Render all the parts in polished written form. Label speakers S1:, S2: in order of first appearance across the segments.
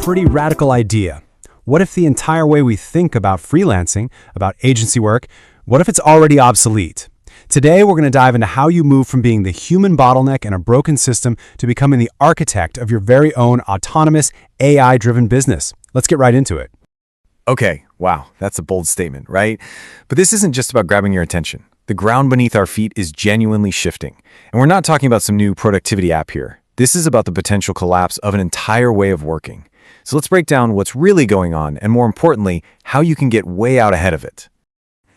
S1: pretty radical idea. What if the entire way we think about freelancing, about agency work, what if it's already obsolete? Today, we're going to dive into how you move from being the human bottleneck in a broken system to becoming the architect of your very own autonomous, AI-driven business. Let's get right into it.
S2: Okay, wow, that's a bold statement, right? But this isn't just about grabbing your attention. The ground beneath our feet is genuinely shifting. And we're not talking about some new productivity app here. This is about the potential collapse of an entire way of working. So let's break down what's really going on, and more importantly, how you can get way out ahead of it.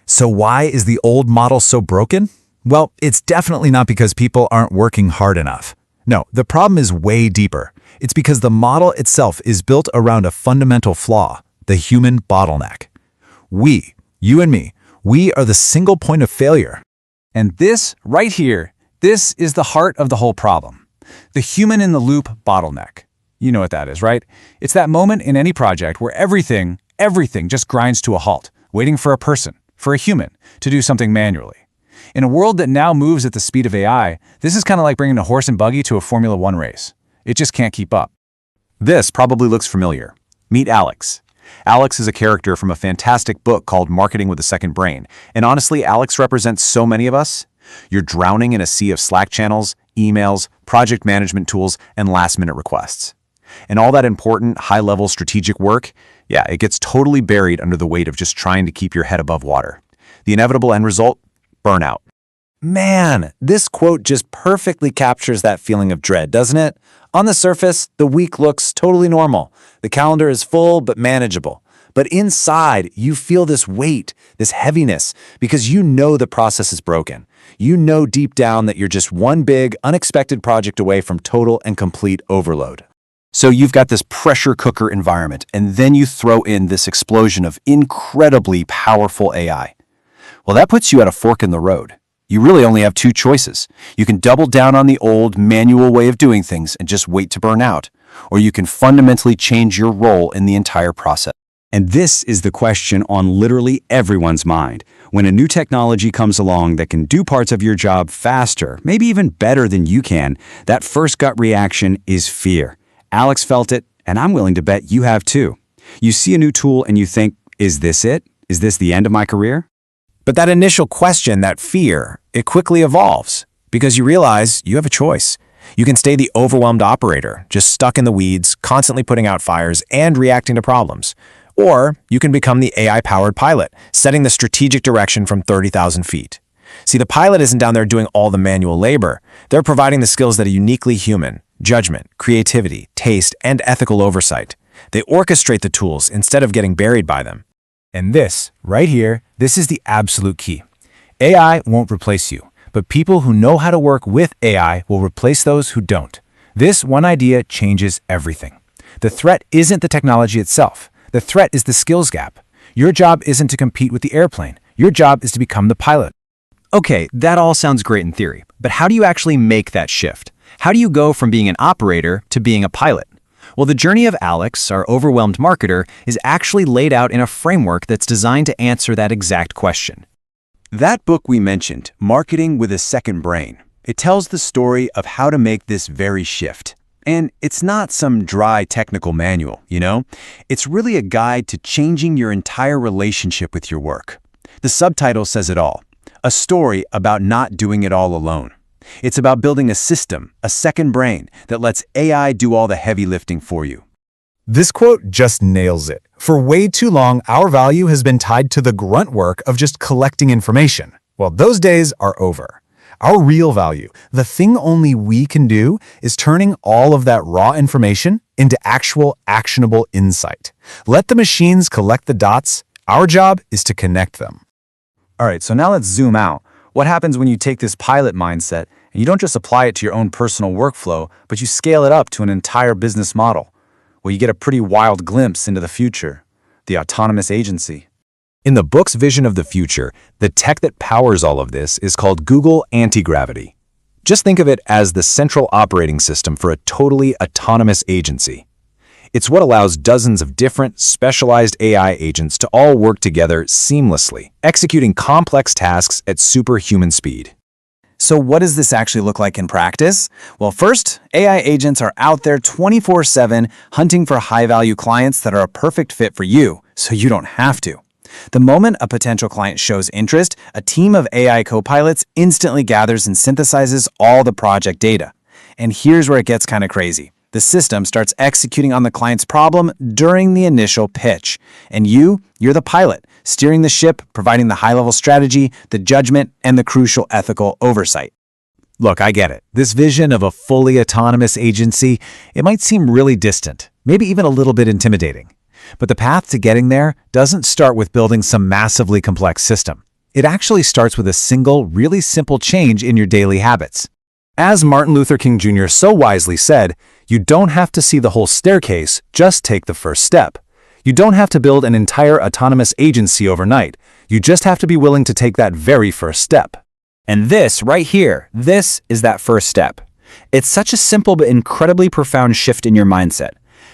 S3: So why is the old model so broken? Well, it's definitely not because people aren't working hard enough. No, the problem is way deeper. It's because the model itself is built around a fundamental flaw, the human bottleneck. We, you and me, we are the single point of failure. And this, right here, this is the heart of the whole problem. The human-in-the-loop bottleneck. You know what that is, right? It's that moment in any project where everything just grinds to a halt, waiting for a person, for a human, to do something manually. In a world that now moves at the speed of AI, this is kind of like bringing a horse and buggy to a Formula One race. It just can't keep up.
S4: This probably looks familiar. Meet Alex. Alex is a character from a fantastic book called Marketing with a Second Brain. And honestly, Alex represents so many of us. You're drowning in a sea of Slack channels, emails, project management tools, and last-minute requests. And all that important, high-level strategic work, it gets totally buried under the weight of just trying to keep your head above water. The inevitable end result? Burnout.
S5: Man, this quote just perfectly captures that feeling of dread, doesn't it? On the surface, the week looks totally normal. The calendar is full but manageable. But inside, you feel this weight, this heaviness, because you know the process is broken. You know deep down that you're just one big, unexpected project away from total and complete overload.
S4: So you've got this pressure cooker environment, and then you throw in this explosion of incredibly powerful AI. Well, that puts you at a fork in the road. You really only have two choices. You can double down on the old, manual way of doing things and just wait to burn out, or you can fundamentally change your role in the entire process.
S6: And this is the question on literally everyone's mind. When a new technology comes along that can do parts of your job faster, maybe even better than you can, that first gut reaction is fear. Alex felt it, and I'm willing to bet you have too. You see a new tool and you think, is this it? Is this the end of my career?
S5: But that initial question, that fear, it quickly evolves because you realize you have a choice. You can stay the overwhelmed operator, just stuck in the weeds, constantly putting out fires and reacting to problems. Or you can become the AI-powered pilot, setting the strategic direction from 30,000 feet. See, the pilot isn't down there doing all the manual labor. They're providing the skills that are uniquely human: judgment, creativity, taste, and ethical oversight. They orchestrate the tools instead of getting buried by them.
S2: And this, right here, this is the absolute key. AI won't replace you, but people who know how to work with AI will replace those who don't. This one idea changes everything. The threat isn't the technology itself. The threat is the skills gap. Your job isn't to compete with the airplane. Your job is to become the pilot.
S6: Okay, that all sounds great in theory, but how do you actually make that shift? How do you go from being an operator to being a pilot? Well, the journey of Alex, our overwhelmed marketer, is actually laid out in a framework that's designed to answer that exact question.
S4: That book we mentioned, Marketing with a Second Brain, it tells the story of how to make this very shift. And it's not some dry technical manual, It's really a guide to changing your entire relationship with your work. The subtitle says it all. A story about not doing it all alone. It's about building a system, a second brain, that lets AI do all the heavy lifting for you.
S3: This quote just nails it. For way too long, our value has been tied to the grunt work of just collecting information. Well, those days are over. Our real value, the thing only we can do, is turning all of that raw information into actual actionable insight. Let the machines collect the dots. Our job is to connect them.
S5: All right, so now let's zoom out. What happens when you take this pilot mindset and you don't just apply it to your own personal workflow, but you scale it up to an entire business model? Well, you get a pretty wild glimpse into the future, the autonomous agency.
S4: In the book's vision of the future, the tech that powers all of this is called Google Antigravity. Just think of it as the central operating system for a totally autonomous agency. It's what allows dozens of different, specialized AI agents to all work together seamlessly, executing complex tasks at superhuman speed.
S2: So what does this actually look like in practice? Well, first, AI agents are out there 24/7 hunting for high-value clients that are a perfect fit for you, so you don't have to. The moment a potential client shows interest, a team of AI co-pilots instantly gathers and synthesizes all the project data. And here's where it gets kind of crazy. The system starts executing on the client's problem during the initial pitch. And you're the pilot, steering the ship, providing the high-level strategy, the judgment, and the crucial ethical oversight.
S3: Look, I get it. This vision of a fully autonomous agency, it might seem really distant, maybe even a little bit intimidating. But the path to getting there doesn't start with building some massively complex system. It actually starts with a single, really simple change in your daily habits. As Martin Luther King Jr. so wisely said, you don't have to see the whole staircase, just take the first step. You don't have to build an entire autonomous agency overnight. You just have to be willing to take that very first step.
S5: And this right here, this is that first step. It's such a simple but incredibly profound shift in your mindset.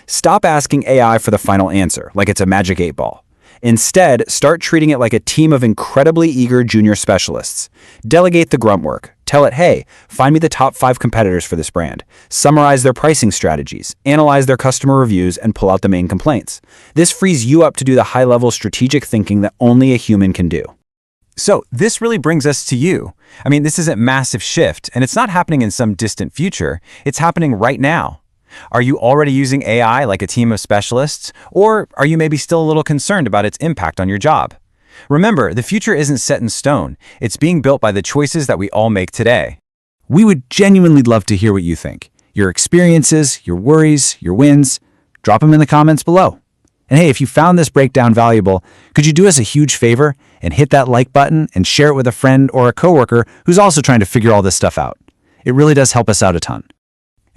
S5: Stop asking AI for the final answer, like it's a magic 8-ball. Instead, start treating it like a team of incredibly eager junior specialists. Delegate the grunt work. Tell it, hey, find me the top 5 competitors for this brand. Summarize their pricing strategies, analyze their customer reviews, and pull out the main complaints. This frees you up to do the high-level strategic thinking that only a human can do.
S1: So this really brings us to you. I mean, this is a massive shift, and it's not happening in some distant future. It's happening right now. Are you already using AI like a team of specialists, or are you maybe still a little concerned about its impact on your job? Remember, the future isn't set in stone. It's being built by the choices that we all make today.
S3: We would genuinely love to hear what you think. Your experiences, your worries, your wins. Drop them in the comments below. And hey, if you found this breakdown valuable, could you do us a huge favor and hit that like button and share it with a friend or a coworker who's also trying to figure all this stuff out? It really does help us out a ton.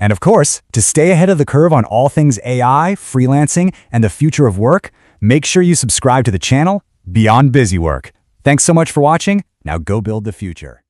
S3: And of course, to stay ahead of the curve on all things AI, freelancing, and the future of work, make sure you subscribe to the channel Beyond Busy Work. Thanks so much for watching. Now go build the future.